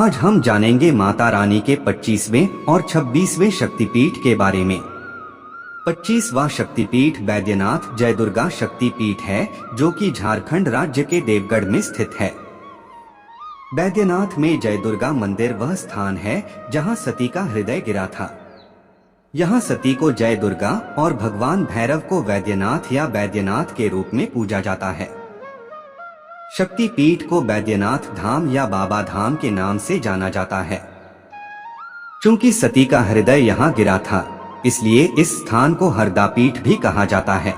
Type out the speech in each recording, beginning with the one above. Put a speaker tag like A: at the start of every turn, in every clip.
A: आज हम जानेंगे माता रानी के 25वें और 26वें शक्तिपीठ के बारे में। 25वां शक्तिपीठ बैद्यनाथ जय दुर्गा शक्तिपीठ है, जो कि झारखंड राज्य के देवगढ़ में स्थित है। बैद्यनाथ में जय दुर्गा मंदिर वह स्थान है जहां सती का हृदय गिरा था। यहाँ सती को जय दुर्गा और भगवान भैरव को वैद्यनाथ या बैद्यनाथ के रूप में पूजा जाता है। शक्तिपीठ को बैद्यनाथ धाम या बाबा धाम के नाम से जाना जाता है। चूंकि सती का हृदय यहाँ गिरा था, इसलिए इस स्थान को हरदापीठ भी कहा जाता है।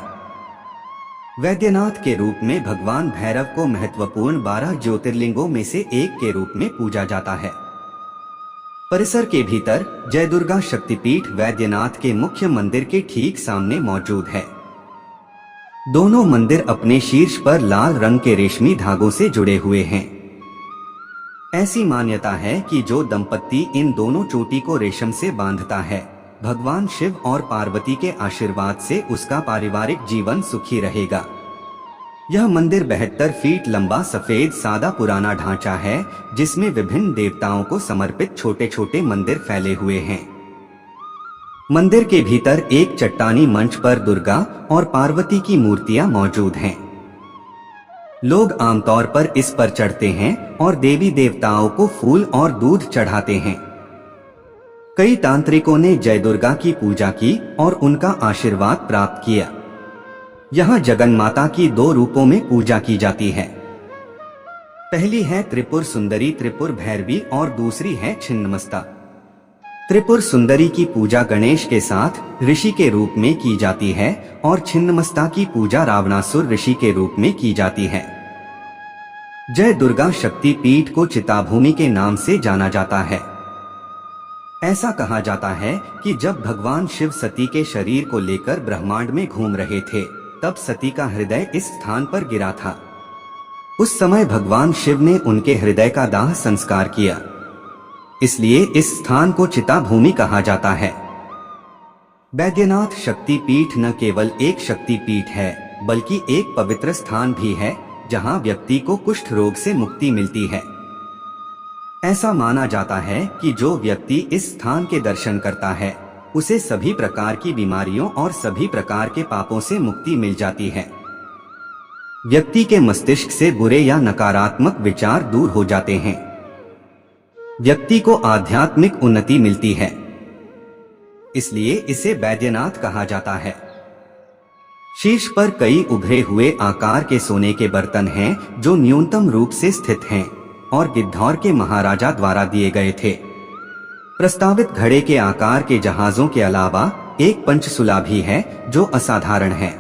A: वैद्यनाथ के रूप में भगवान भैरव को महत्वपूर्ण 12 ज्योतिर्लिंगों में से एक के रूप में पूजा जाता है। परिसर के भीतर जय दुर्गा शक्तिपीठ वैद्यनाथ के मुख्य मंदिर के ठीक सामने मौजूद है। दोनों मंदिर अपने शीर्ष पर लाल रंग के रेशमी धागों से जुड़े हुए हैं। ऐसी मान्यता है कि जो दंपत्ति इन दोनों चोटी को रेशम से बांधता है, भगवान शिव और पार्वती के आशीर्वाद से उसका पारिवारिक जीवन सुखी रहेगा। यह मंदिर 72 फीट लंबा सफेद सादा पुराना ढांचा है, जिसमें विभिन्न देवताओं को समर्पित छोटे छोटे मंदिर फैले हुए हैं। मंदिर के भीतर एक चट्टानी मंच पर दुर्गा और पार्वती की मूर्तियां मौजूद हैं। लोग आमतौर पर इस पर चढ़ते हैं और देवी देवताओं को फूल और दूध चढ़ाते हैं। कई तांत्रिकों ने जय दुर्गा की पूजा की और उनका आशीर्वाद प्राप्त किया। यहाँ जगन माता की 2 रूपों में पूजा की जाती है। पहली है त्रिपुर सुंदरी त्रिपुर भैरवी और दूसरी है छिन्नमस्ता। त्रिपुर सुंदरी की पूजा गणेश के साथ ऋषि के रूप में की जाती है और छिन्नमस्ता की पूजा रावणासुर ऋषि के रूप में की जाती है। जय दुर्गा शक्तिपीठ को चिताभूमि के नाम से जाना जाता है। ऐसा कहा जाता है कि जब भगवान शिव सती के शरीर को लेकर ब्रह्मांड में घूम रहे थे, तब सती का हृदय इस स्थान पर गिरा था। उस समय भगवान शिव ने उनके हृदय का दाह संस्कार किया, इसलिए इस स्थान को चिताभूमि कहा जाता है। बैद्यनाथ शक्तिपीठ न केवल एक शक्तिपीठ है, बल्कि एक पवित्र स्थान भी है, जहां व्यक्ति को कुष्ठ रोग से मुक्ति मिलती है। ऐसा माना जाता है कि जो व्यक्ति इस स्थान के दर्शन करता है, उसे सभी प्रकार की बीमारियों और सभी प्रकार के पापों से मुक्ति मिल जाती है। व्यक्ति के मस्तिष्क से बुरे या नकारात्मक विचार दूर हो जाते हैं। व्यक्ति को आध्यात्मिक उन्नति मिलती है, इसलिए इसे बैद्यनाथ कहा जाता है। शीर्ष पर कई उभरे हुए आकार के सोने के बर्तन हैं, जो न्यूनतम रूप से स्थित हैं और गिद्धौर के महाराजा द्वारा दिए गए थे। प्रस्तावित घड़े के आकार के जहाजों के अलावा एक पंचसूला भी है, जो असाधारण है।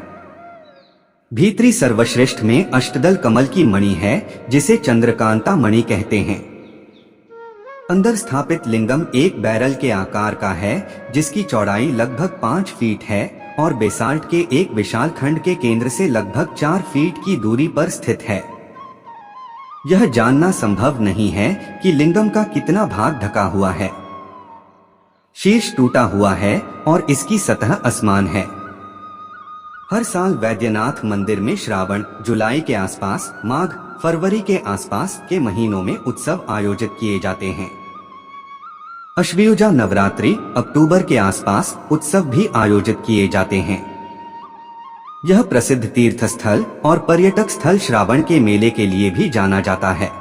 A: भीतरी सर्वश्रेष्ठ में अष्टदल कमल की मणि है, जिसे चंद्रकांता मणि कहते हैं। अंदर स्थापित लिंगम एक बैरल के आकार का है, जिसकी चौड़ाई लगभग 5 फीट है और बेसाल्ट के एक विशाल खंड के केंद्र से लगभग 4 फीट की दूरी पर स्थित है। यह जानना संभव नहीं है कि लिंगम का कितना भाग ढका हुआ है। शीर्ष टूटा हुआ है और इसकी सतह असमान है। हर साल वैद्यनाथ मंदिर में श्रावण, जुलाई के आसपास, माघ, फरवरी के आसपास के महीनों में उत्सव आयोजित किए जाते हैं। अश्वयुजा नवरात्रि, अक्टूबर के आसपास उत्सव भी आयोजित किए जाते हैं। यह प्रसिद्ध तीर्थ स्थल और पर्यटक स्थल श्रावण के मेले के लिए भी जाना जाता है।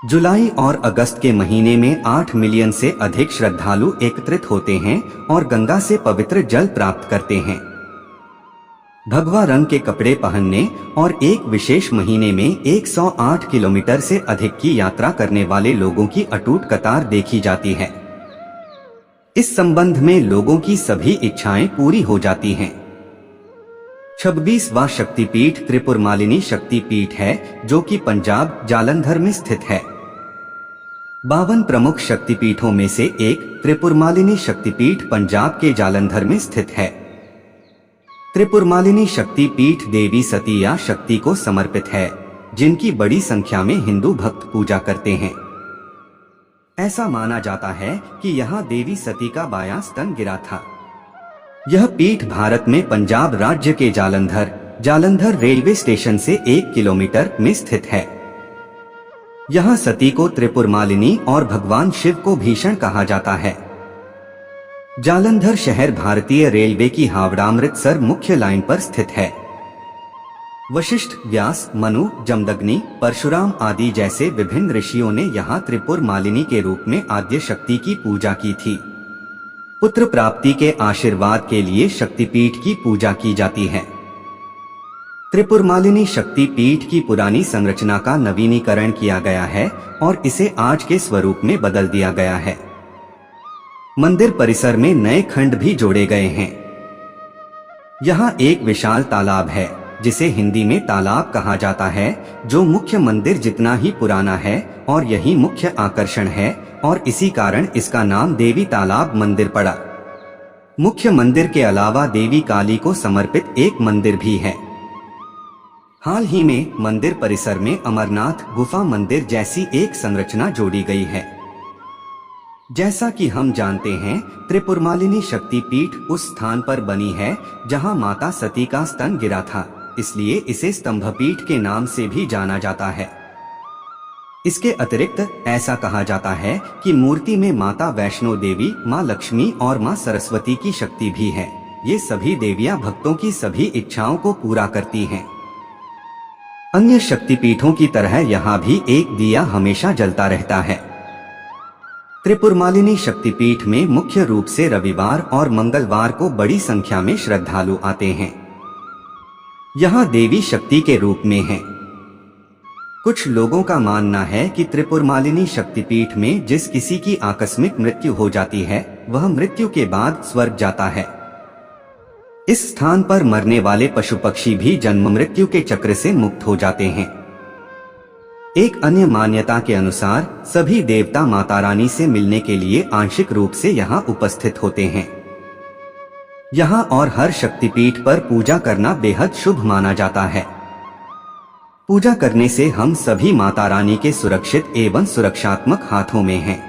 A: जुलाई और अगस्त के महीने में 8 मिलियन से अधिक श्रद्धालु एकत्रित होते हैं और गंगा से पवित्र जल प्राप्त करते हैं। भगवा रंग के कपड़े पहनने और एक विशेष महीने में 108 किलोमीटर से अधिक की यात्रा करने वाले लोगों की अटूट कतार देखी जाती है। इस संबंध में लोगों की सभी इच्छाएं पूरी हो जाती हैं। 26वां शक्तिपीठ त्रिपुरमालिनी शक्तिपीठ है, जो कि पंजाब जालंधर में स्थित है। 52 प्रमुख शक्तिपीठों में से एक त्रिपुरमालिनी शक्तिपीठ पंजाब के जालंधर में स्थित है। त्रिपुरमालिनी शक्तिपीठ देवी सती या शक्ति को समर्पित है, जिनकी बड़ी संख्या में हिंदू भक्त पूजा करते हैं। ऐसा माना जाता है कि यहाँ देवी सती का बायां स्तन गिरा था। यह पीठ भारत में पंजाब राज्य के जालंधर रेलवे स्टेशन से 1 किलोमीटर में स्थित है। यहाँ सती को त्रिपुरमालिनी और भगवान शिव को भीषण कहा जाता है। जालंधर शहर भारतीय रेलवे की हावड़ा अमृतसर मुख्य लाइन पर स्थित है। वशिष्ठ, व्यास, मनु, जमदग्नि, परशुराम आदि जैसे विभिन्न ऋषियों ने यहाँ त्रिपुर मालिनी के रूप में आद्य शक्ति की पूजा की थी। पुत्र प्राप्ति के आशीर्वाद के लिए शक्तिपीठ की पूजा की जाती है। त्रिपुर मालिनी शक्तिपीठ की पुरानी संरचना का नवीनीकरण किया गया है और इसे आज के स्वरूप में बदल दिया गया है। मंदिर परिसर में नए खंड भी जोड़े गए हैं। यहाँ एक विशाल तालाब है जिसे हिंदी में तालाब कहा जाता है, जो मुख्य मंदिर जितना ही पुराना है और यही मुख्य आकर्षण है और इसी कारण इसका नाम देवी तालाब मंदिर पड़ा। मुख्य मंदिर के अलावा देवी काली को समर्पित एक मंदिर भी है। हाल ही में मंदिर परिसर में अमरनाथ गुफा मंदिर जैसी एक संरचना जोड़ी गई है। जैसा कि हम जानते हैं, त्रिपुरमालिनी शक्तिपीठ उस स्थान पर बनी है जहां माता सती का स्तन गिरा था, इसलिए इसे स्तंभपीठ के नाम से भी जाना जाता है। इसके अतिरिक्त ऐसा कहा जाता है कि मूर्ति में माता वैष्णो देवी, माँ लक्ष्मी और माँ सरस्वती की शक्ति भी है। ये सभी देवियां भक्तों की सभी इच्छाओं को पूरा करती हैं। अन्य शक्तिपीठों की तरह यहाँ भी एक दिया हमेशा जलता रहता है। त्रिपुरमालिनी शक्तिपीठ में मुख्य रूप से रविवार और मंगलवार को बड़ी संख्या में श्रद्धालु आते हैं। यहाँ देवी शक्ति के रूप में है। कुछ लोगों का मानना है कि त्रिपुरमालिनी शक्तिपीठ में जिस किसी की आकस्मिक मृत्यु हो जाती है, वह मृत्यु के बाद स्वर्ग जाता है। इस स्थान पर मरने वाले पशु पक्षी भी जन्म मृत्यु के चक्र से मुक्त हो जाते हैं। एक अन्य मान्यता के अनुसार सभी देवता माता रानी से मिलने के लिए आंशिक रूप से यहाँ उपस्थित होते हैं। यहाँ और हर शक्तिपीठ पर पूजा करना बेहद शुभ माना जाता है। पूजा करने से हम सभी माता रानी के सुरक्षित एवं सुरक्षात्मक हाथों में हैं।